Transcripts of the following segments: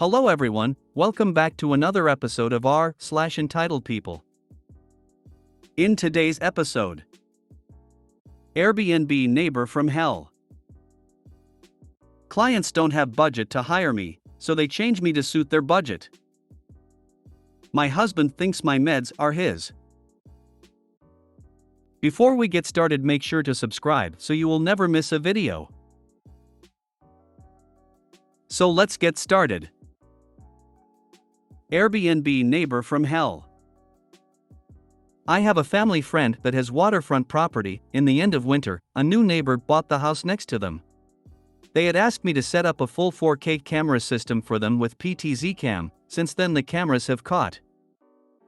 Hello everyone, welcome back to another episode of r/Entitled People. In today's episode, Airbnb neighbor from hell. Clients don't have budget to hire me, so they change me to suit their budget. My husband thinks my meds are his. Before we get started, make sure to subscribe so you will never miss a video. So let's get started. Airbnb neighbor from hell. I have a family friend that has waterfront property. In the end of winter, a new neighbor bought the house next to them. They had asked me to set up a full 4K camera system for them with PTZ cam. Since then the cameras have caught.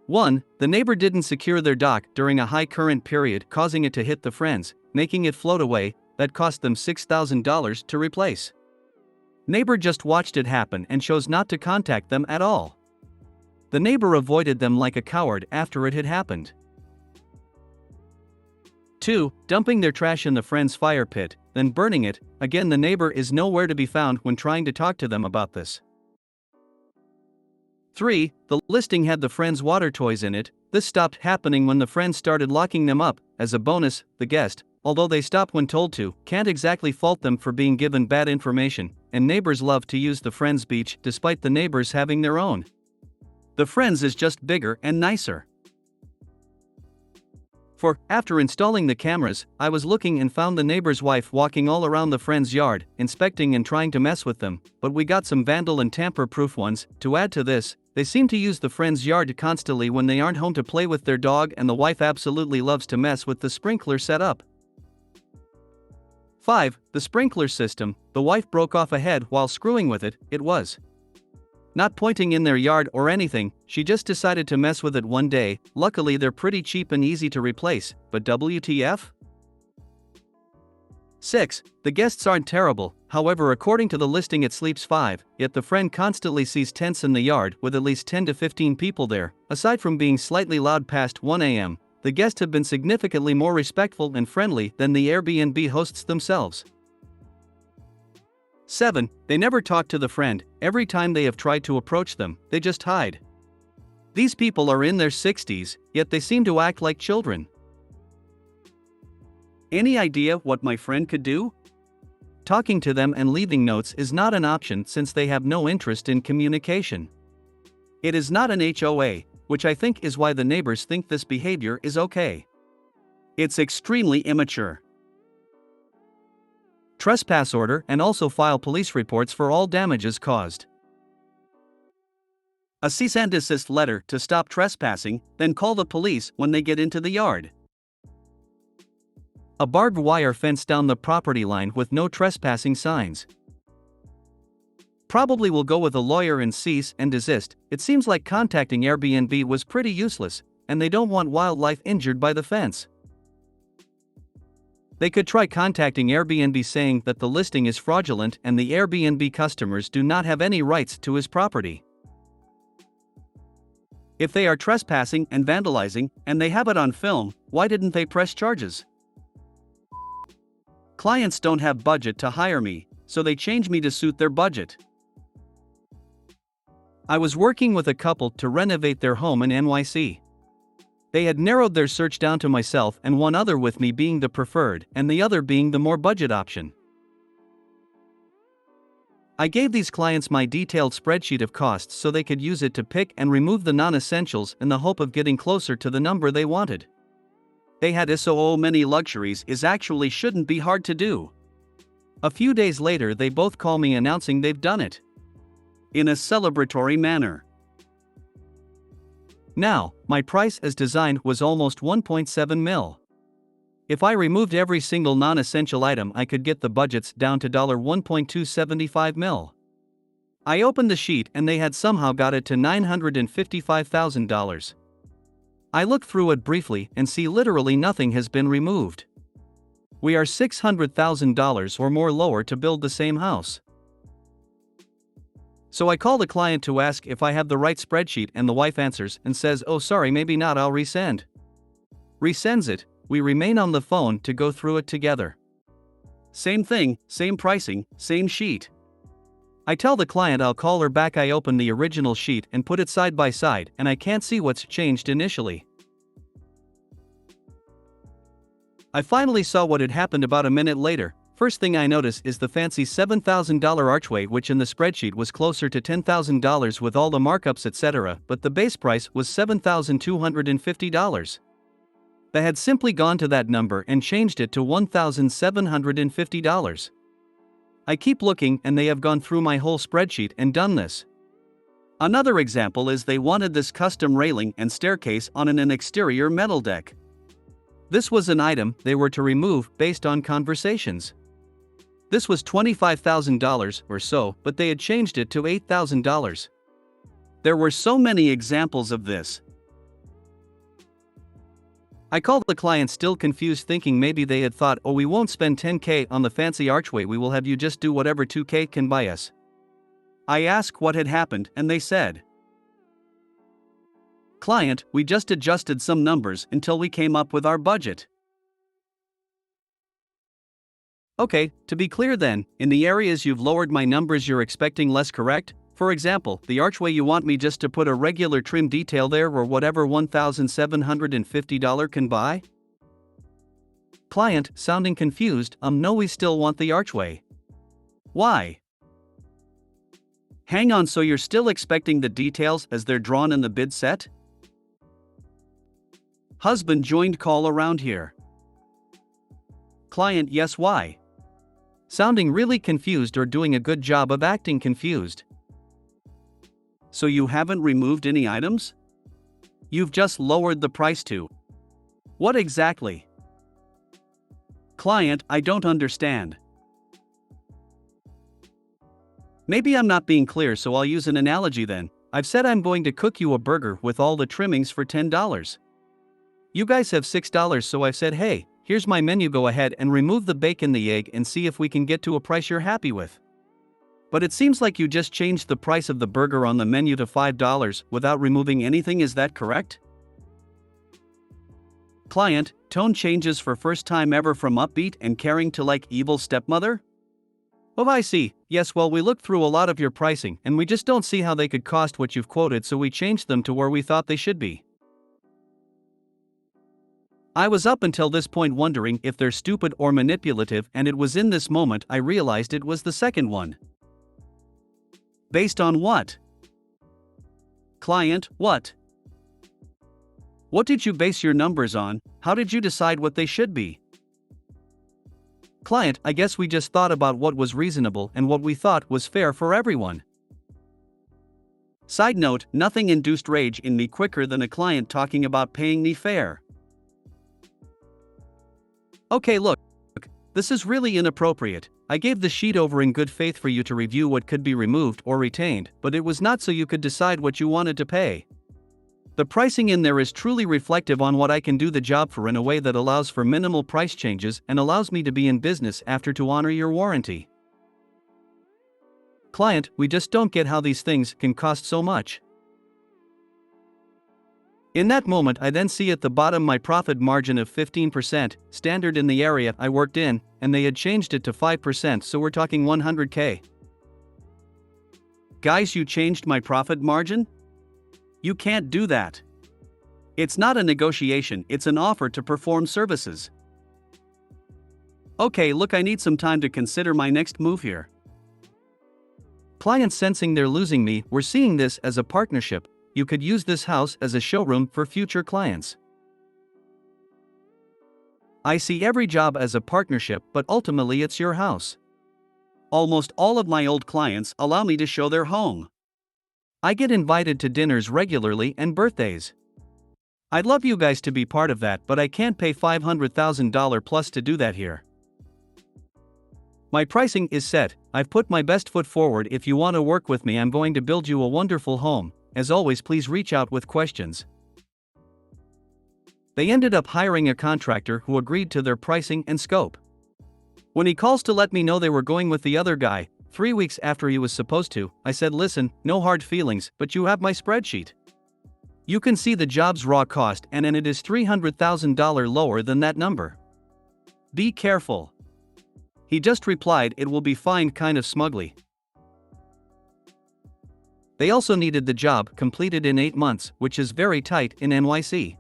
1. The neighbor didn't secure their dock during a high current period, causing it to hit the friends, making it float away. That cost them $6,000 to replace. Neighbor just watched it happen and chose not to contact them at all. The neighbor avoided them like a coward after it had happened. 2. Dumping their trash in the friend's fire pit, then burning it. Again, the neighbor is nowhere to be found when trying to talk to them about this. 3. The listing had the friend's water toys in it. This stopped happening when the friend started locking them up. As a bonus, the guest, although they stopped when told to, can't exactly fault them for being given bad information, and neighbors love to use the friend's beach despite the neighbors having their own. The friend's is just bigger and nicer. 4. After installing the cameras, I was looking and found the neighbor's wife walking all around the friend's yard, inspecting and trying to mess with them, but we got some vandal and tamper-proof ones. To add to this, they seem to use the friend's yard constantly when they aren't home to play with their dog, and the wife absolutely loves to mess with the sprinkler setup. 5. The sprinkler system, the wife broke off a head while screwing with it. It was not pointing in their yard or anything, she just decided to mess with it one day. Luckily they're pretty cheap and easy to replace, but WTF? 6. The guests aren't terrible, however according to the listing it sleeps 5, yet the friend constantly sees tents in the yard with at least 10 to 15 people there. Aside from being slightly loud past 1 a.m., the guests have been significantly more respectful and friendly than the Airbnb hosts themselves. 7. They never talk to the friend. Every time they have tried to approach them, they just hide. These people are in their 60s, yet they seem to act like children. Any idea what my friend could do? Talking to them and leaving notes is not an option since they have no interest in communication. It is not an HOA, which I think is why the neighbors think this behavior is okay. It's extremely immature. Trespass order and also file police reports for all damages caused. A cease and desist letter to stop trespassing, then call the police when they get into the yard. A barbed wire fence down the property line with no trespassing signs. Probably will go with a lawyer and cease and desist. It seems like contacting Airbnb was pretty useless, and they don't want wildlife injured by the fence. They could try contacting Airbnb saying that the listing is fraudulent and the Airbnb customers do not have any rights to his property. If they are trespassing and vandalizing, and they have it on film, why didn't they press charges? Clients don't have budget to hire me, so they change me to suit their budget. I was working with a couple to renovate their home in NYC. They had narrowed their search down to myself and one other, with me being the preferred and the other being the more budget option. I gave these clients my detailed spreadsheet of costs so they could use it to pick and remove the non-essentials in the hope of getting closer to the number they wanted. They had so many luxuries it actually shouldn't be hard to do. A few days later they both call me announcing they've done it. In a celebratory manner. Now, my price as designed was almost 1.7 mil. If I removed every single non-essential item I could get the budgets down to $1.275 mil. I opened the sheet and they had somehow got it to $955,000. I look through it briefly and see literally nothing has been removed. We are $600,000 or more lower to build the same house. So I call the client to ask if I have the right spreadsheet and the wife answers and says, "Oh sorry, maybe not, I'll resend." Resends it, we remain on the phone to go through it together. Same thing, same pricing, same sheet. I tell the client I'll call her back. I open the original sheet and put it side by side, and I can't see what's changed initially. I finally saw what had happened about a minute later. First thing I notice is the fancy $7,000 archway, which in the spreadsheet was closer to $10,000 with all the markups etc., but the base price was $7,250. They had simply gone to that number and changed it to $1,750. I keep looking and they have gone through my whole spreadsheet and done this. Another example is they wanted this custom railing and staircase on an exterior metal deck. This was an item they were to remove based on conversations. This was $25,000 or so, but they had changed it to $8,000. There were so many examples of this. I called the client still confused, thinking maybe they had thought, oh, we won't spend $10,000 on the fancy archway, we will have you just do whatever $2,000 can buy us. I asked what had happened and they said, client, we just adjusted some numbers until we came up with our budget. Okay, to be clear then, in the areas you've lowered my numbers you're expecting less, correct? For example, the archway, you want me just to put a regular trim detail there or whatever $1,750 can buy? Client, sounding confused, no, we still want the archway. Why? Hang on, so you're still expecting the details as they're drawn in the bid set? Husband joined call around here. Client, yes, why? Sounding really confused or doing a good job of acting confused. So you haven't removed any items? You've just lowered the price to. What exactly? Client, I don't understand. Maybe I'm not being clear, so I'll use an analogy then. I've said I'm going to cook you a burger with all the trimmings for $10. You guys have $6, so I've said, hey, here's my menu, go ahead and remove the bacon, the egg, and see if we can get to a price you're happy with. But it seems like you just changed the price of the burger on the menu to $5 without removing anything, is that correct? Client, tone changes for first time ever from upbeat and caring to like evil stepmother? Oh, I see. Yes, well, we looked through a lot of your pricing and we just don't see how they could cost what you've quoted, so we changed them to where we thought they should be. I was up until this point wondering if they're stupid or manipulative, and it was in this moment I realized it was the second one. Based on what? Client, what? What did you base your numbers on? How did you decide what they should be? Client, I guess we just thought about what was reasonable and what we thought was fair for everyone. Side note, nothing induced rage in me quicker than a client talking about paying me fair. Okay, look, this is really inappropriate. I gave the sheet over in good faith for you to review what could be removed or retained, but it was not so you could decide what you wanted to pay. The pricing in there is truly reflective on what I can do the job for in a way that allows for minimal price changes and allows me to be in business after to honor your warranty. Client, we just don't get how these things can cost so much. In that moment, I then see at the bottom my profit margin of 15%, standard in the area I worked in, and they had changed it to 5%, so we're talking $100K. Guys, you changed my profit margin? You can't do that. It's not a negotiation, it's an offer to perform services. Okay, look, I need some time to consider my next move here. Clients, sensing they're losing me, were seeing this as a partnership. You could use this house as a showroom for future clients. I see every job as a partnership, but ultimately it's your house. Almost all of my old clients allow me to show their home. I get invited to dinners regularly and birthdays. I'd love you guys to be part of that, but I can't pay $500,000 plus to do that here. My pricing is set. I've put my best foot forward. If you want to work with me, I'm going to build you a wonderful home. As always, please reach out with questions. They ended up hiring a contractor who agreed to their pricing and scope. When he calls to let me know they were going with the other guy, 3 weeks after he was supposed to, I said, listen, no hard feelings, but you have my spreadsheet. You can see the job's raw cost and it is $300,000 lower than that number. Be careful. He just replied, it will be fine, kind of smugly. They also needed the job completed in 8 months, which is very tight in NYC.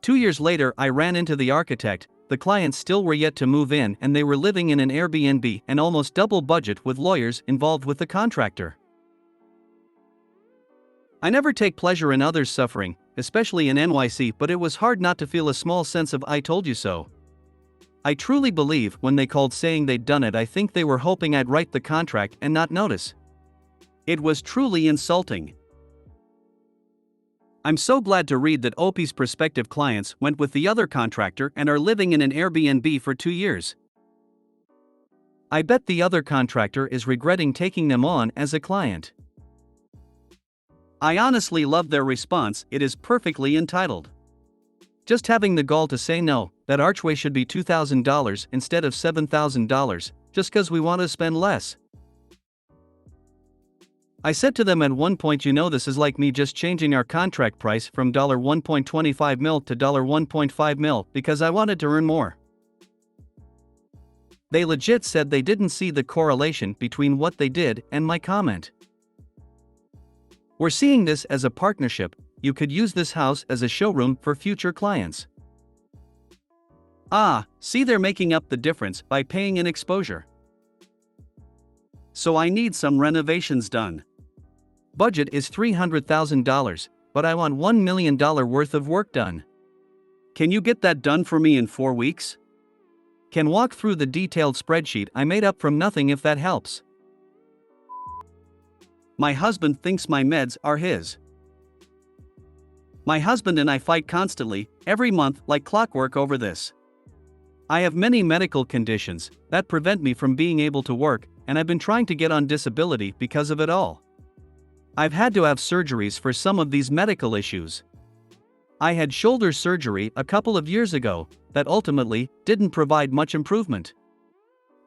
2 years later, I ran into the architect. The clients still were yet to move in and they were living in an Airbnb and almost double budget with lawyers involved with the contractor. I never take pleasure in others' suffering, especially in NYC, but it was hard not to feel a small sense of "I told you so." I truly believe when they called saying they'd done it, I think they were hoping I'd write the contract and not notice. It was truly insulting. I'm so glad to read that Opie's prospective clients went with the other contractor and are living in an Airbnb for 2 years. I bet the other contractor is regretting taking them on as a client. I honestly love their response. It is perfectly entitled. Just having the gall to say no, that archway should be $2,000 instead of $7,000, just cause we want to spend less. I said to them at one point, this is like me just changing our contract price from $1.25 mil to $1.5 mil because I wanted to earn more. They legit said they didn't see the correlation between what they did and my comment. We're seeing this as a partnership. You could use this house as a showroom for future clients. See, they're making up the difference by paying an exposure. So I need some renovations done. Budget is $300,000, but I want $1 million worth of work done. Can you get that done for me in 4 weeks? Can walk through the detailed spreadsheet I made up from nothing if that helps. My husband thinks my meds are his. My husband and I fight constantly, every month, like clockwork over this. I have many medical conditions that prevent me from being able to work, and I've been trying to get on disability because of it all. I've had to have surgeries for some of these medical issues. I had shoulder surgery a couple of years ago that ultimately didn't provide much improvement.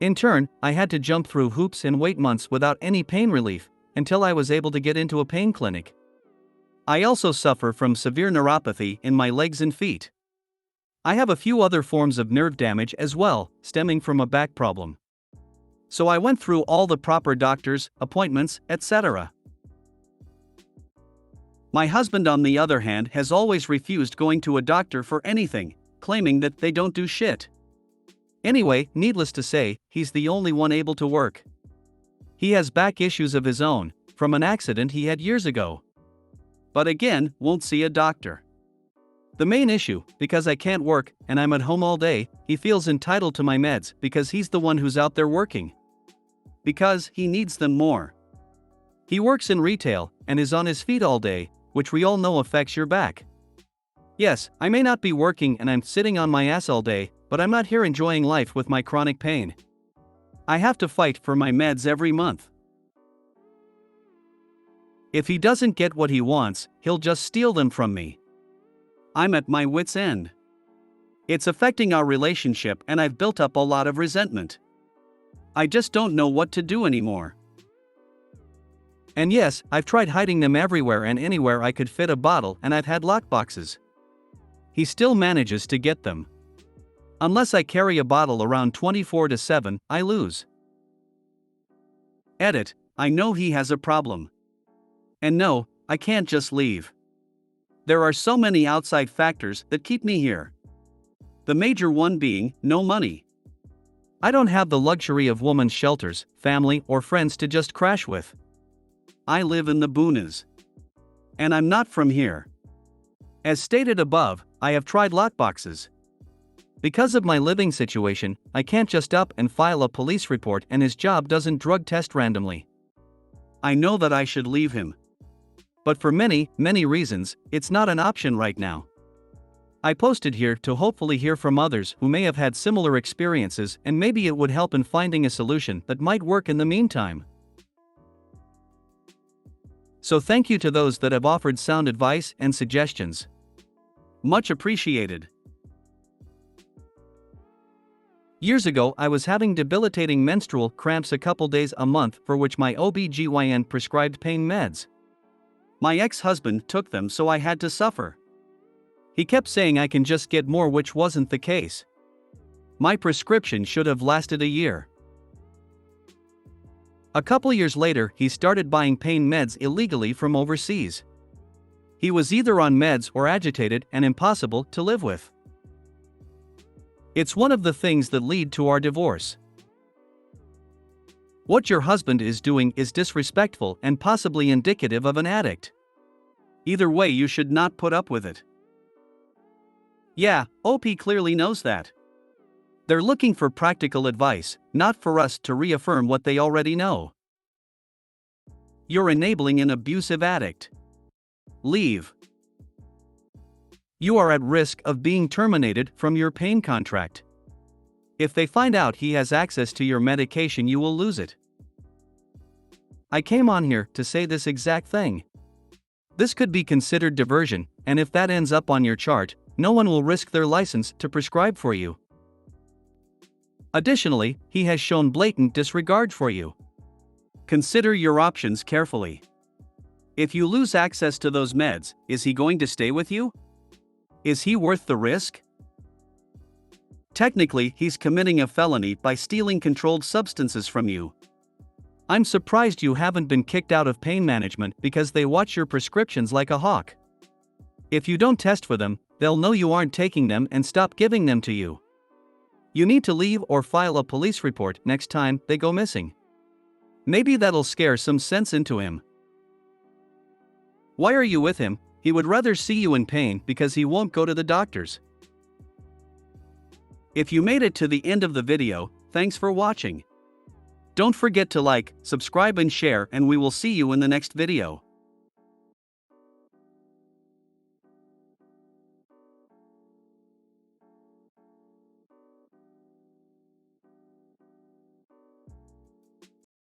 In turn, I had to jump through hoops and wait months without any pain relief until I was able to get into a pain clinic. I also suffer from severe neuropathy in my legs and feet. I have a few other forms of nerve damage as well, stemming from a back problem. So I went through all the proper doctors, appointments, etc. My husband, on the other hand, has always refused going to a doctor for anything, claiming that they don't do shit. Anyway, needless to say, he's the only one able to work. He has back issues of his own, from an accident he had years ago. But again, won't see a doctor. The main issue, because I can't work and I'm at home all day, he feels entitled to my meds because he's the one who's out there working. Because he needs them more. He works in retail and is on his feet all day, which we all know affects your back. Yes, I may not be working and I'm sitting on my ass all day, but I'm not here enjoying life with my chronic pain. I have to fight for my meds every month. If he doesn't get what he wants, he'll just steal them from me. I'm at my wit's end. It's affecting our relationship and I've built up a lot of resentment. I just don't know what to do anymore. And yes, I've tried hiding them everywhere and anywhere I could fit a bottle, and I've had lockboxes. He still manages to get them. Unless I carry a bottle around 24/7, I lose. Edit, I know he has a problem. And no, I can't just leave. There are so many outside factors that keep me here. The major one being, no money. I don't have the luxury of women's shelters, family, or friends to just crash with. I live in the boonies. And I'm not from here. As stated above, I have tried lockboxes. Because of my living situation, I can't just up and file a police report and his job doesn't drug test randomly. I know that I should leave him. But for many, many reasons, it's not an option right now. I posted here to hopefully hear from others who may have had similar experiences, and maybe it would help in finding a solution that might work in the meantime. So thank you to those that have offered sound advice and suggestions. Much appreciated. Years ago, I was having debilitating menstrual cramps a couple days a month, for which my OBGYN prescribed pain meds. My ex-husband took them, so I had to suffer. He kept saying I can just get more, which wasn't the case. My prescription should have lasted a year. A couple years later, he started buying pain meds illegally from overseas. He was either on meds or agitated and impossible to live with. It's one of the things that lead to our divorce. What your husband is doing is disrespectful and possibly indicative of an addict. Either way, you should not put up with it. Yeah, OP clearly knows that. They're looking for practical advice, not for us to reaffirm what they already know. You're enabling an abusive addict. Leave. You are at risk of being terminated from your pain contract. If they find out he has access to your medication, you will lose it. I came on here to say this exact thing. This could be considered diversion, and if that ends up on your chart, no one will risk their license to prescribe for you. Additionally, he has shown blatant disregard for you. Consider your options carefully. If you lose access to those meds, is he going to stay with you? Is he worth the risk? Technically, he's committing a felony by stealing controlled substances from you. I'm surprised you haven't been kicked out of pain management because they watch your prescriptions like a hawk. If you don't test for them, they'll know you aren't taking them and stop giving them to you. You need to leave or file a police report next time they go missing. Maybe that'll scare some sense into him. Why are you with him? He would rather see you in pain because he won't go to the doctors. If you made it to the end of the video, thanks for watching. Don't forget to like, subscribe and share, and we will see you in the next video.